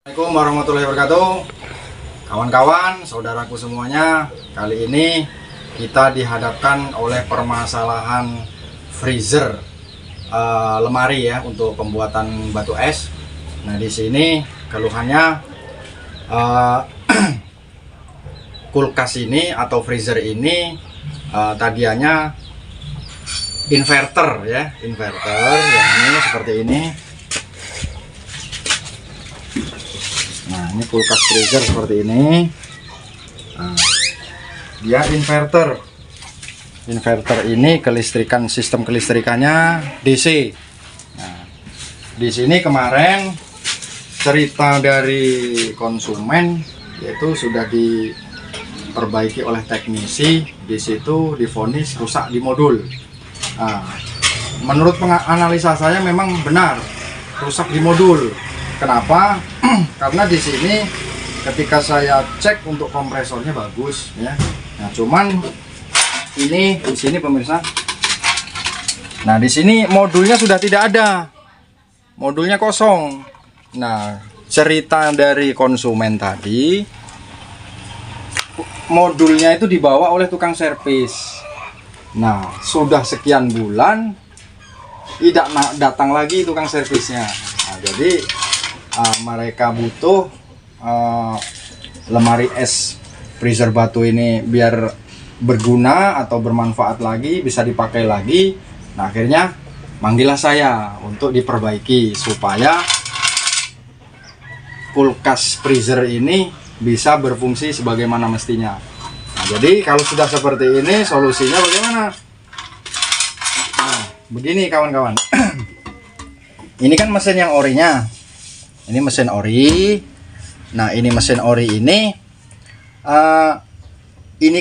Assalamualaikum warahmatullahi wabarakatuh. Kawan-kawan, saudaraku semuanya, kali ini kita dihadapkan oleh permasalahan freezer lemari ya untuk pembuatan batu es. Nah, di sini keluhannya kulkas ini atau freezer ini tadianya inverter ya, inverter yang ini seperti ini. Nah, ini kulkas freezer seperti ini. Nah, dia inverter. Inverter ini kelistrikan, sistem kelistrikannya DC. Nah, di sini kemarin cerita dari konsumen yaitu sudah diperbaiki oleh teknisi. Di situ divonis rusak di modul. Nah, menurut analisa saya memang benar rusak di modul. Kenapa? Karena di sini ketika saya cek untuk kompresornya bagus ya. Nah, cuman ini di sini pemirsa. Nah, di sini modulnya sudah tidak ada. Modulnya kosong. Nah, cerita dari konsumen tadi modulnya itu dibawa oleh tukang servis. Nah, sudah sekian bulan tidak datang lagi tukang servisnya. Nah, jadi mereka butuh lemari es freezer batu ini biar berguna atau bermanfaat lagi, bisa dipakai lagi. Nah, akhirnya manggillah saya untuk diperbaiki supaya kulkas freezer ini bisa berfungsi sebagaimana mestinya. Nah, jadi kalau sudah seperti ini solusinya bagaimana? Nah, begini kawan-kawan. Ini kan mesin yang orinya. Ini mesin ori. Nah, ini mesin ori ini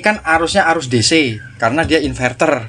kan arusnya arus DC karena dia inverter.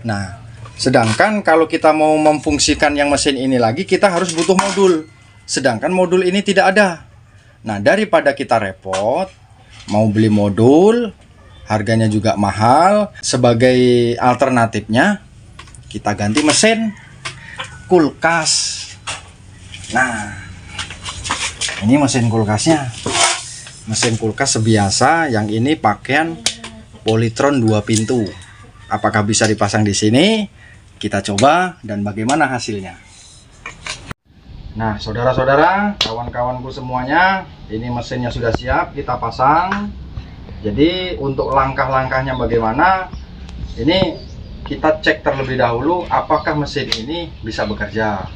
Nah, sedangkan kalau kita mau memfungsikan yang mesin ini lagi, kita harus butuh modul. Sedangkan modul ini tidak ada. Nah, daripada kita repot mau beli modul, harganya juga mahal, sebagai alternatifnya kita ganti mesin kulkas. Nah, ini mesin kulkasnya. Mesin kulkas sebiasa, yang ini pakaian Polytron 2 pintu. Apakah bisa dipasang di sini? Kita coba dan bagaimana hasilnya. Nah, saudara-saudara, kawan-kawanku semuanya, ini mesinnya sudah siap kita pasang. Jadi untuk langkah-langkahnya bagaimana? Ini kita cek terlebih dahulu apakah mesin ini bisa bekerja.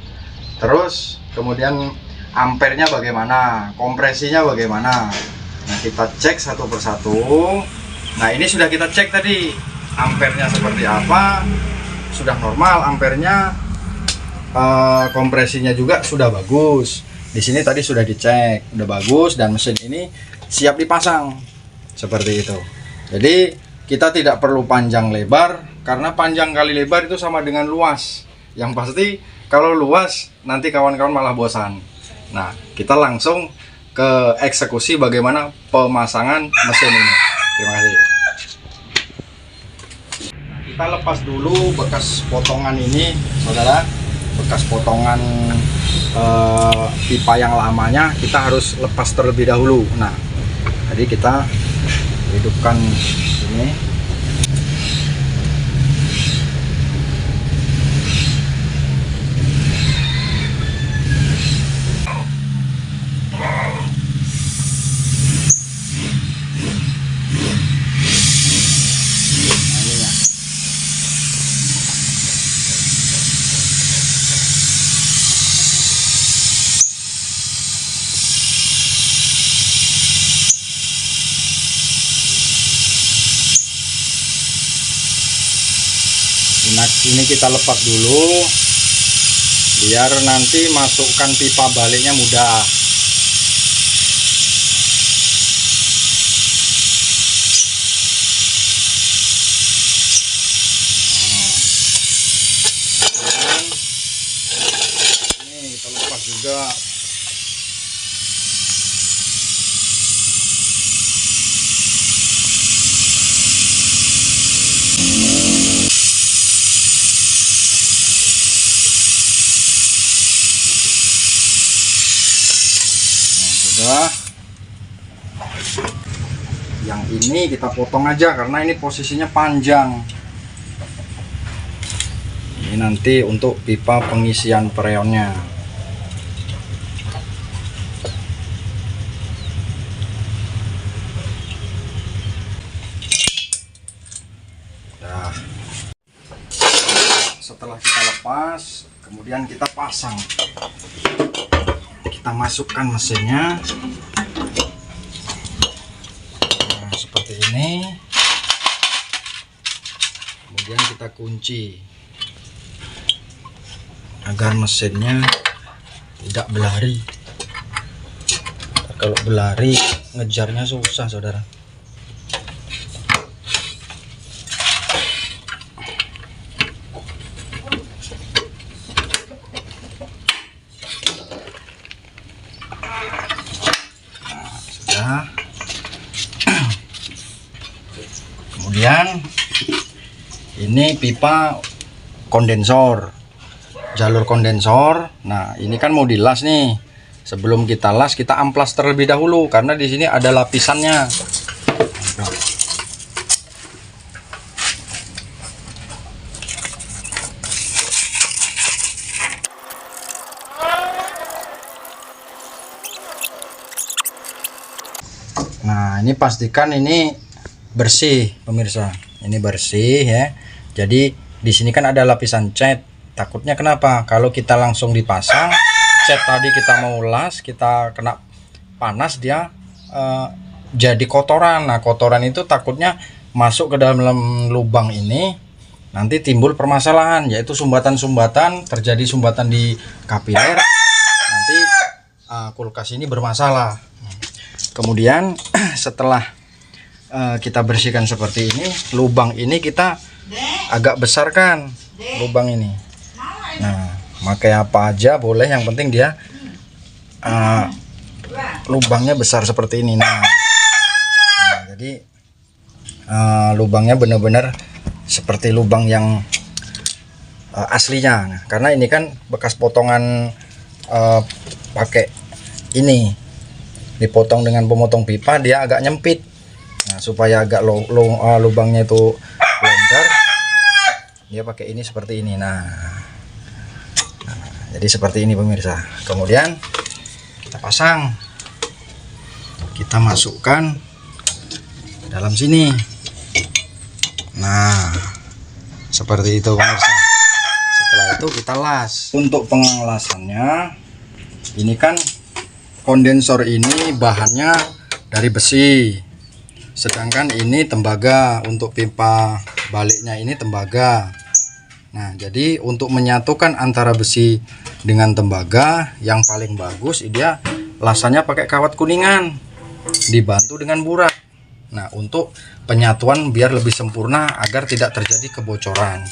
Terus kemudian ampernya bagaimana, kompresinya bagaimana. Nah, kita cek satu persatu. Nah, ini sudah kita cek tadi ampernya seperti apa, sudah normal ampernya, kompresinya juga sudah bagus. Di sini tadi sudah dicek, udah bagus dan mesin ini siap dipasang seperti itu. Jadi kita tidak perlu panjang lebar, karena panjang kali lebar itu sama dengan luas. Yang pasti kalau luas nanti kawan-kawan malah bosan. Nah, kita langsung ke eksekusi bagaimana pemasangan mesin ini. Terima kasih. Nah, kita lepas dulu bekas potongan ini, saudara. Bekas potongan pipa yang lamanya kita harus lepas terlebih dahulu. Nah, jadi kita hidupkan ini. Ini kita lepas dulu biar nanti masukkan pipa baliknya mudah. Ini kita lepas juga. Udah. Yang ini kita potong aja karena ini posisinya panjang. Ini nanti untuk pipa pengisian freonnya. Nah, setelah kita lepas, kemudian kita pasang. Kita masukkan mesinnya. Nah, seperti ini. Kemudian kita kunci agar mesinnya tidak berlari. Kalau berlari ngejarnya susah, saudara. Nah, sudah. Kemudian ini pipa kondensor, jalur kondensor. Nah, ini kan mau dilas nih. Sebelum kita las, kita amplas terlebih dahulu karena di sini ada lapisannya. Nah, ini pastikan ini bersih, pemirsa. Ini bersih ya. Jadi di sini kan ada lapisan cat. Takutnya kenapa? Kalau kita langsung dipasang, cat tadi kita mau las, kita kena panas, dia jadi kotoran. Nah, kotoran itu takutnya masuk ke dalam lubang ini, nanti timbul permasalahan, yaitu sumbatan-sumbatan, terjadi sumbatan di kapiler, nanti kulkas ini bermasalah. Kemudian setelah kita bersihkan seperti ini, lubang ini kita agak besarkan lubang ini. Nah, pakai apa aja boleh, yang penting dia lubangnya besar seperti ini. Nah, jadi lubangnya benar-benar seperti lubang yang aslinya. Nah, karena ini kan bekas potongan pakai ini, dipotong dengan pemotong pipa, dia agak nyempit. Nah, supaya agak lubangnya itu longgar, dia pakai ini seperti ini. Nah, jadi seperti ini, pemirsa. Kemudian kita pasang, kita masukkan ke dalam sini. Nah, seperti itu, pemirsa. Setelah itu kita las. Untuk pengelasannya, ini kan kondensor ini bahannya dari besi, sedangkan ini tembaga. Untuk pipa baliknya ini tembaga. Nah, jadi untuk menyatukan antara besi dengan tembaga, yang paling bagus dia lasannya pakai kawat kuningan dibantu dengan burak. Nah, untuk penyatuan biar lebih sempurna agar tidak terjadi kebocoran.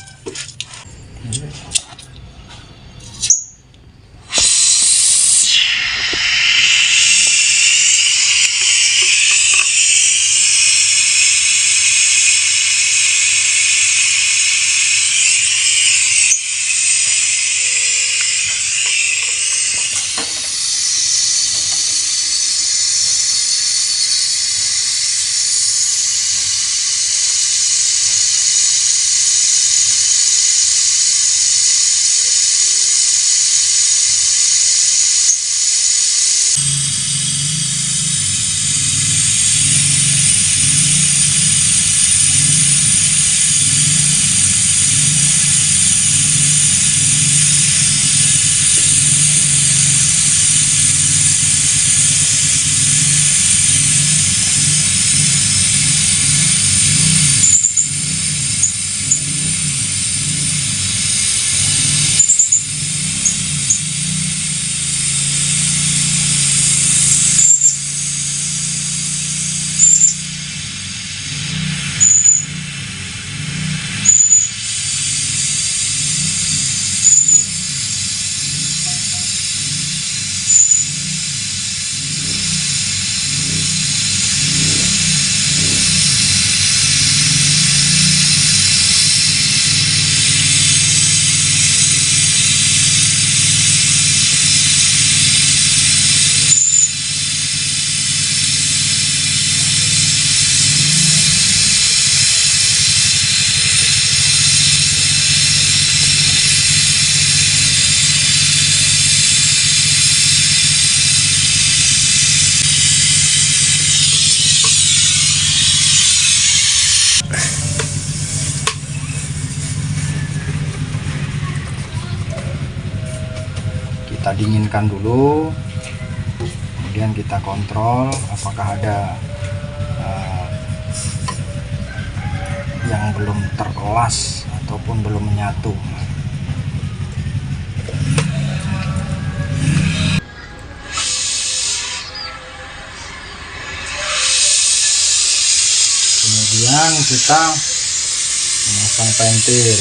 kecilkan dulu, kemudian kita kontrol apakah ada yang belum terelas ataupun belum menyatu. Kemudian kita memasang pentil.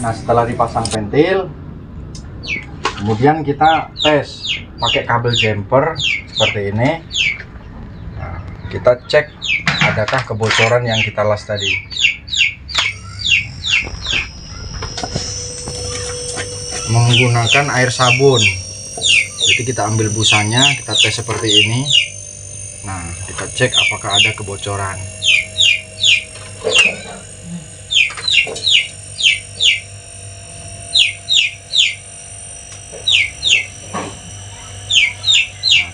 Nah, setelah dipasang pentil, kemudian kita tes pakai kabel jumper seperti ini. Nah, kita cek adakah kebocoran yang kita las tadi. Menggunakan air sabun. Jadi kita ambil busanya, kita tes seperti ini. Nah, kita cek apakah ada kebocoran.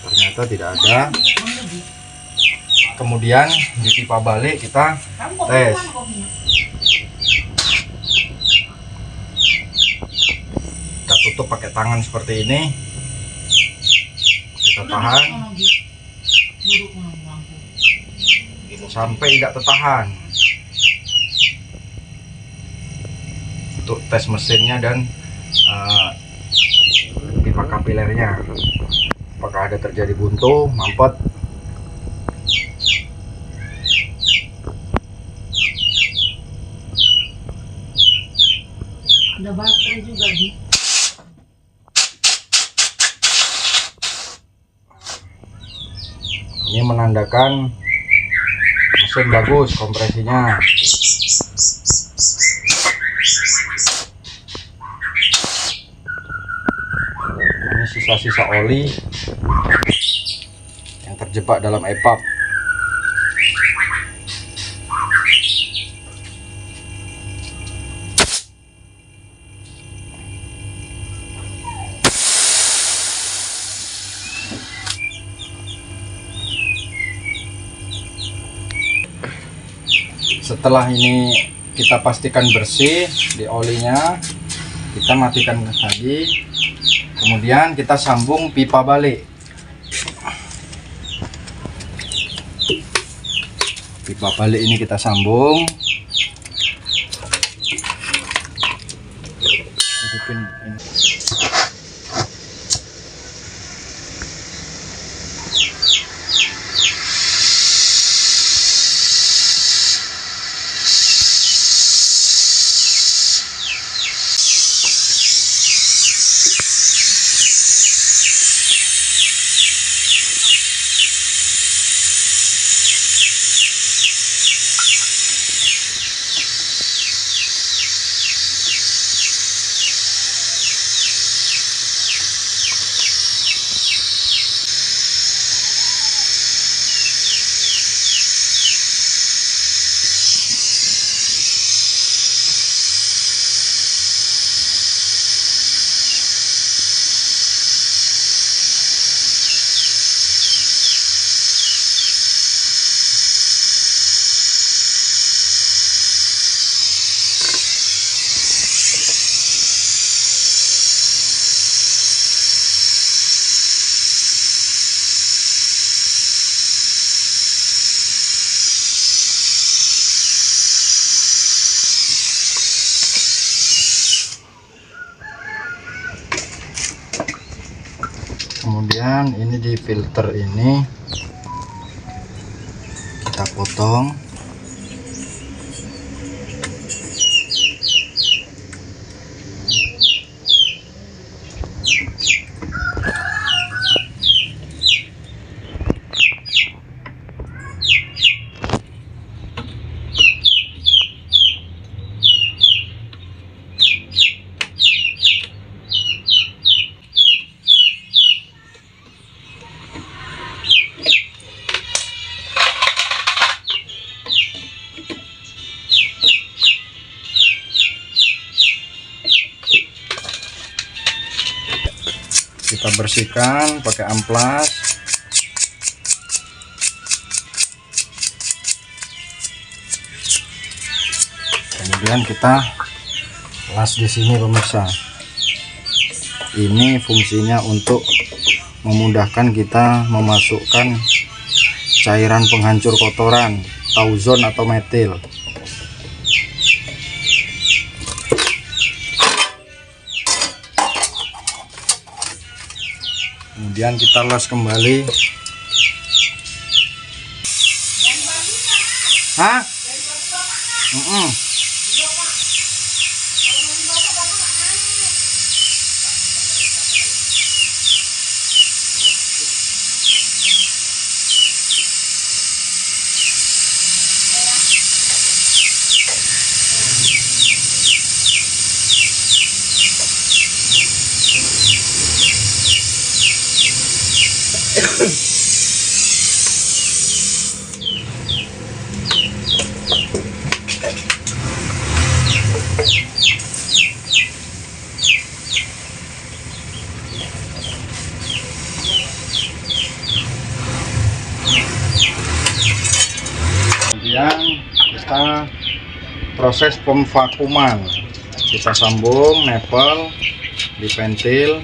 Ternyata tidak ada. Kemudian di pipa balik kita tes. Kita tutup pakai tangan seperti ini. Kita tahan sampai tidak tertahan. Untuk tes mesinnya dan pipa kapilernya. Apakah ada terjadi buntu, mampet. Ada baterai juga nih. Ini menandakan mesin bagus, kompresinya. Ini sisa-sisa oli yang terjebak dalam epap. Setelah ini kita pastikan bersih di olinya, kita matikan lagi, kemudian kita sambung pipa balik. Pipa balik ini kita sambung. Hidupin ini. Kemudian ini di filter ini kita potong. Kita bersihkan pakai amplas. Kemudian kita las di sini pemirsa. Ini fungsinya untuk memudahkan kita memasukkan cairan penghancur kotoran, tauzon atau metil. Kemudian kita las kembali. Hah? Kemudian kita proses pemvakuman. Kita sambung nipple di ventil.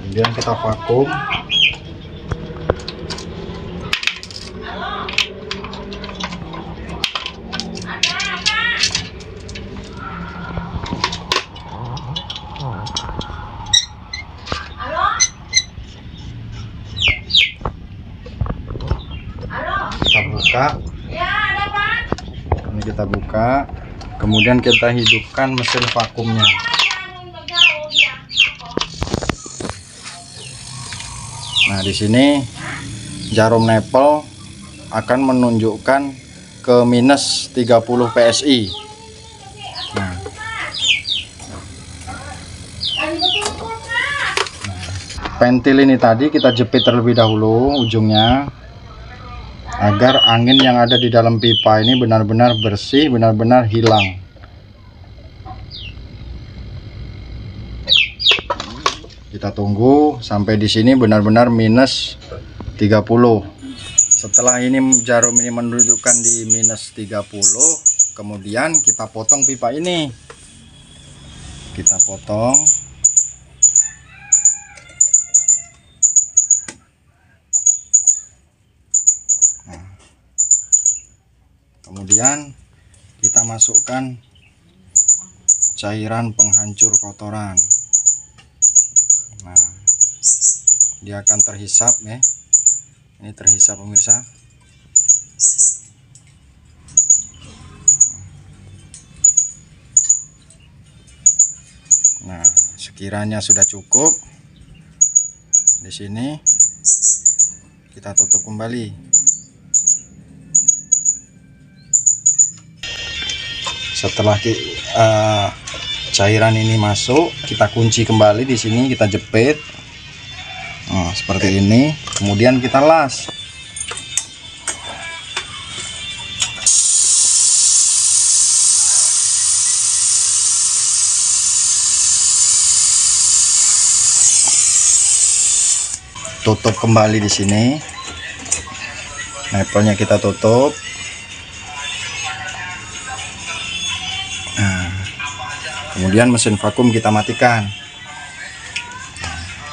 Kemudian kita vakum. Kita buka. Ini kita buka. Kemudian kita hidupkan mesin vakumnya. Nah, di sini jarum nipple akan menunjukkan ke minus 30 PSI. Nah, ventil ini tadi kita jepit terlebih dahulu ujungnya, agar angin yang ada di dalam pipa ini benar-benar bersih, benar-benar hilang. Kita tunggu sampai di sini benar-benar minus 30. Setelah ini jarum ini menunjukkan di minus 30, kemudian kita potong pipa ini. Kita potong. Nah, kemudian kita masukkan cairan penghancur kotoran. Nah, dia akan terhisap ya. Ini terhisap pemirsa. Nah, sekiranya sudah cukup, di sini kita tutup kembali. Setelah cairan ini masuk, kita kunci kembali di sini, kita jepit. Nah, seperti ini. Kemudian kita las. Tutup kembali di sini. Nipple-nya kita tutup. Nah, kemudian mesin vakum kita matikan.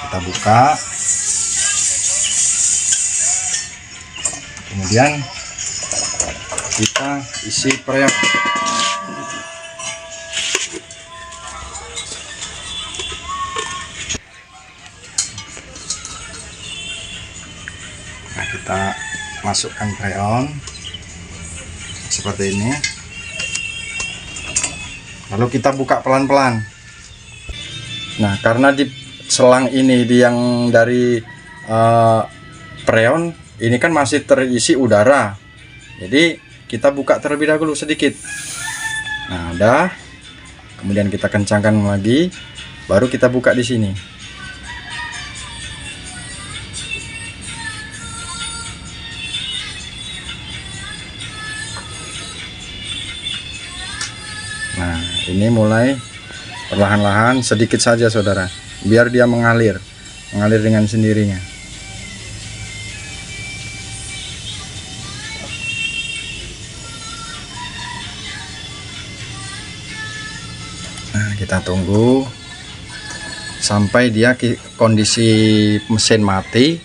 Kita buka. Kemudian kita isi freon. Kita masukkan freon seperti ini, lalu kita buka pelan-pelan. Nah, karena di selang ini yang dari freon ini kan masih terisi udara, jadi kita buka terlebih dahulu sedikit. Nah, udah, kemudian kita kencangkan lagi, baru kita buka di sini. Nah, ini mulai perlahan-lahan, sedikit saja saudara, biar dia mengalir dengan sendirinya. Nah, kita tunggu sampai dia kondisi mesin mati.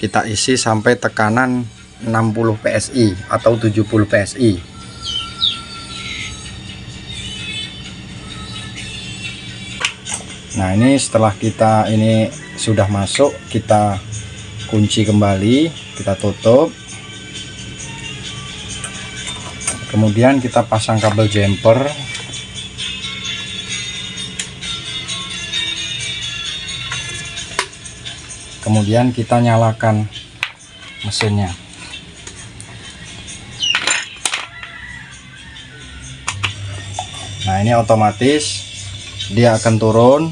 Kita isi sampai tekanan 60 PSI atau 70 PSI. Nah, ini setelah ini sudah masuk, kita kunci kembali, kita tutup. Kemudian kita pasang kabel jumper. Kemudian kita nyalakan mesinnya. Nah, ini otomatis dia akan turun.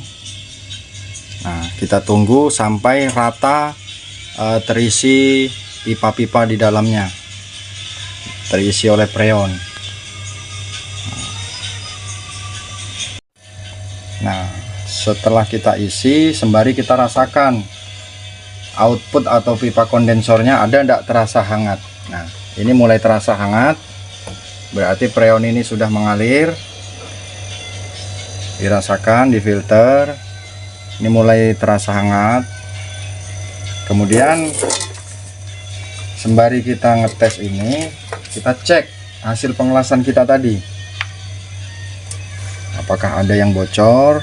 Nah, kita tunggu sampai rata terisi pipa-pipa di dalamnya, terisi oleh freon. Nah, setelah kita isi, sembari kita rasakan output atau pipa kondensornya ada tidak terasa hangat. Nah, ini mulai terasa hangat, berarti freon ini sudah mengalir. Dirasakan di filter, ini mulai terasa hangat. Kemudian sembari kita ngetes ini, kita cek hasil pengelasan kita tadi, apakah ada yang bocor.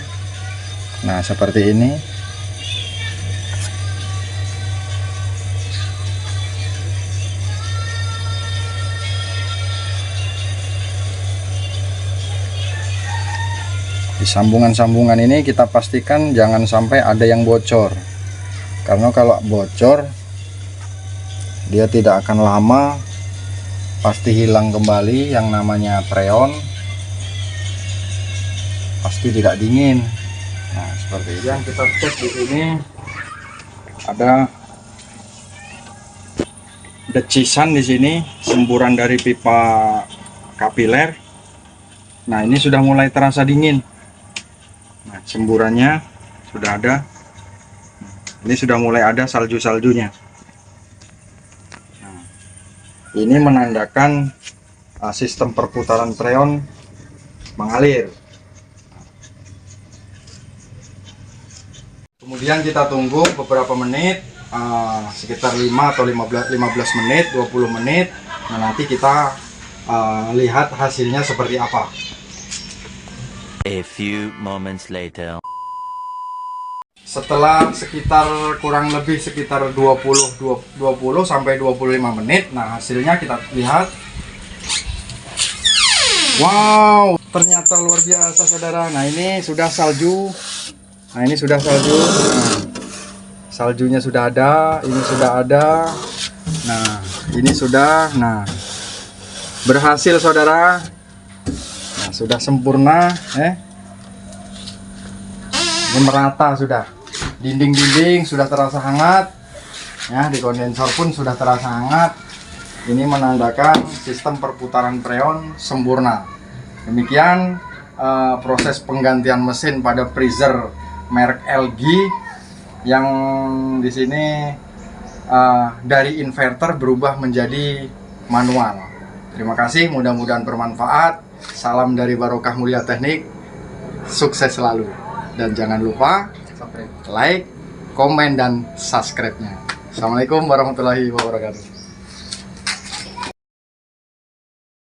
Nah, seperti ini. Di sambungan-sambungan ini kita pastikan jangan sampai ada yang bocor, karena kalau bocor dia tidak akan lama, pasti hilang kembali yang namanya freon, pasti tidak dingin. Nah, seperti itu yang kita cek. Di sini ada decisan, di sini semburan dari pipa kapiler. Nah, ini sudah mulai terasa dingin. Nah, semburannya sudah ada. Ini sudah mulai ada salju-saljunya. Nah, ini menandakan sistem perputaran freon mengalir. Kemudian kita tunggu beberapa menit, sekitar 5 atau 15 menit, 20 menit. Nah, nanti kita lihat hasilnya seperti apa. A few moments later. Setelah kurang lebih sekitar 20 sampai 25 menit, nah hasilnya kita lihat. Wow, ternyata luar biasa saudara. Nah, ini sudah salju. Nah, ini sudah salju. Nah, saljunya sudah ada, ini sudah ada. Nah, ini sudah. Nah, berhasil saudara. Nah, sudah sempurna, ini merata sudah. Dinding-dinding sudah terasa hangat, ya, di kondensor pun sudah terasa hangat. Ini menandakan sistem perputaran freon sempurna. Demikian proses penggantian mesin pada freezer merek LG yang di sini dari inverter berubah menjadi manual. Terima kasih, mudah-mudahan bermanfaat. Salam dari Barokah Mulia Teknik, sukses selalu, dan jangan lupa like, komen, dan subscribe-nya. Assalamualaikum warahmatullahi wabarakatuh.